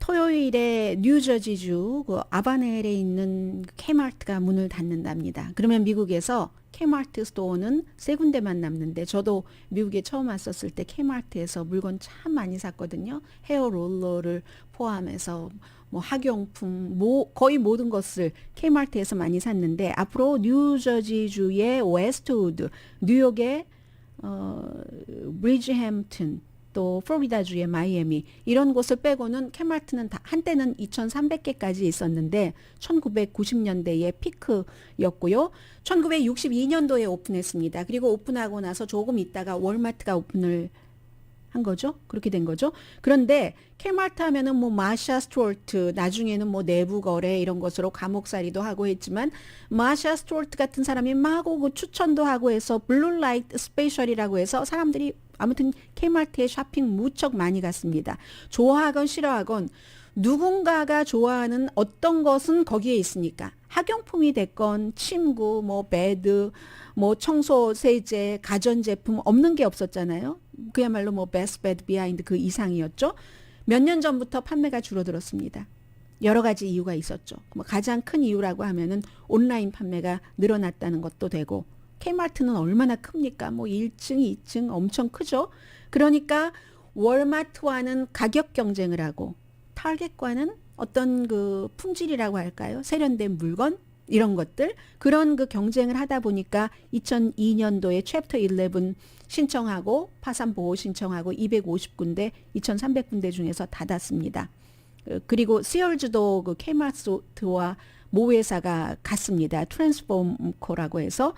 토요일에 뉴저지주 아바넬에 있는 K마트가 문을 닫는답니다. 그러면 미국에서 K마트 스토어는 3군데만 남는데 저도 미국에 처음 왔었을 때 K마트에서 물건 참 많이 샀거든요. 헤어롤러를 포함해서 뭐 학용품 거의 모든 것을 K마트에서 많이 샀는데 앞으로 뉴저지주의 웨스트우드, 뉴욕의 브리지햄튼 또 플로리다주의 마이애미 이런 곳을 빼고는 K마트는 한때는 2,300개까지 있었는데 1990년대의 피크였고요. 1962년도에 오픈했습니다. 그리고 오픈하고 나서 조금 있다가 월마트가 오픈을 한 거죠. 그렇게 된 거죠. 그런데 K마트 하면은 뭐 마샤 스튜어트 나중에는 뭐 내부 거래 이런 것으로 감옥살이도 하고 했지만 마샤 스튜어트 같은 사람이 막 오고 추천도 하고 해서 블루라이트 스페셜이라고 해서 사람들이 아무튼 K마트에 쇼핑 무척 많이 갔습니다. 좋아하건 싫어하건 누군가가 좋아하는 어떤 것은 거기에 있으니까 학용품이 됐건 침구, 뭐 베드, 뭐 청소 세제, 가전제품 없는 게 없었잖아요. 그야말로 뭐 베스트 베드 비하인드 그 이상이었죠. 몇 년 전부터 판매가 줄어들었습니다. 여러 가지 이유가 있었죠. 뭐 가장 큰 이유라고 하면은 온라인 판매가 늘어났다는 것도 되고 K마트는 얼마나 큽니까? 뭐 1층, 2층 엄청 크죠. 그러니까 월마트와는 가격 경쟁을 하고 타겟과는 어떤 그 품질이라고 할까요? 세련된 물건 이런 것들 그런 그 경쟁을 하다 보니까 2002년도에 챕터 11 신청하고 파산 보호 신청하고 250군데 2,300군데 중에서 닫았습니다. 그리고 시얼즈도 그 K마트와 모회사가 같습니다. 트랜스폼코라고 해서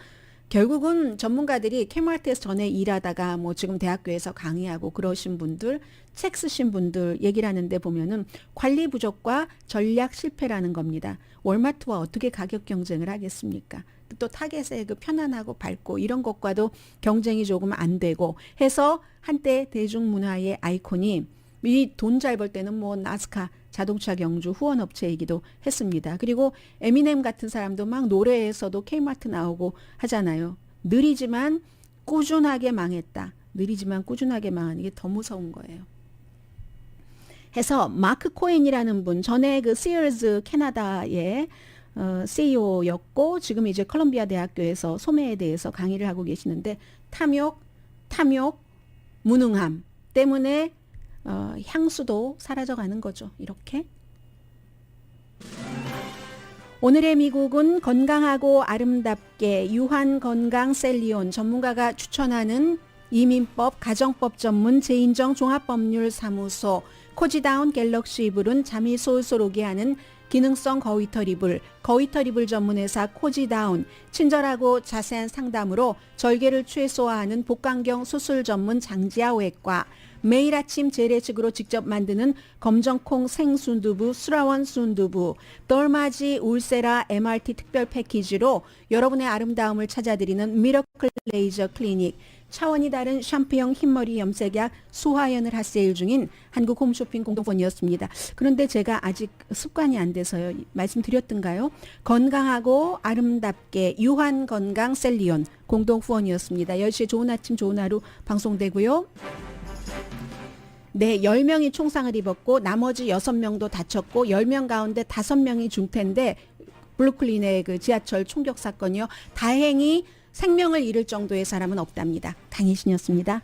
결국은 전문가들이 K마트에서 전에 일하다가 뭐 지금 대학교에서 강의하고 그러신 분들, 책 쓰신 분들 얘기를 하는데 보면은 관리 부족과 전략 실패라는 겁니다. 월마트와 어떻게 가격 경쟁을 하겠습니까? 또 타겟의 그 편안하고 밝고 이런 것과도 경쟁이 조금 안 되고 해서 한때 대중문화의 아이콘이 이 돈 잘 벌 때는 뭐 나스카 자동차 경주 후원업체이기도 했습니다. 그리고 에미넴 같은 사람도 막 노래에서도 K마트 나오고 하잖아요. 느리지만 꾸준하게 망했다. 느리지만 꾸준하게 망하는 게 더 무서운 거예요. 해서 마크 코엔이라는 분 전에 그 시얼즈 캐나다의 CEO였고 지금 이제 컬럼비아 대학교에서 소매에 대해서 강의를 하고 계시는데 탐욕, 무능함 때문에 향수도 사라져가는 거죠. 이렇게. 오늘의 미국은 건강하고 아름답게 유한 건강 셀리온 전문가가 추천하는 이민법, 가정법 전문 재인정 종합법률사무소 코지다운 갤럭시 이불은 잠이 솔솔 오게 하는 기능성 거위털 이불, 거위털 이불 전문회사 코지다운, 친절하고 자세한 상담으로 절개를 최소화하는 복강경 수술 전문 장지아 외과, 매일 아침 재래식으로 직접 만드는 검정콩 생순두부, 수라원 순두부, 덜마지 울세라 MRT 특별 패키지로 여러분의 아름다움을 찾아드리는 미러클 레이저 클리닉, 차원이 다른 샴푸형 흰머리 염색약 수화연을 핫세일 중인 한국 홈쇼핑 공동폰이었습니다. 그런데 제가 아직 습관이 안 돼서요. 말씀드렸던가요? 건강하고 아름답게 유한 건강 셀리온 공동후원이었습니다. 10시에 좋은 아침 좋은 하루 방송되고요. 네, 10명이 총상을 입었고 나머지 6명도 다쳤고 10명 가운데 5명이 중태인데 브루클린의 그 지하철 총격 사건이요. 다행히 생명을 잃을 정도의 사람은 없답니다. 강희신이었습니다.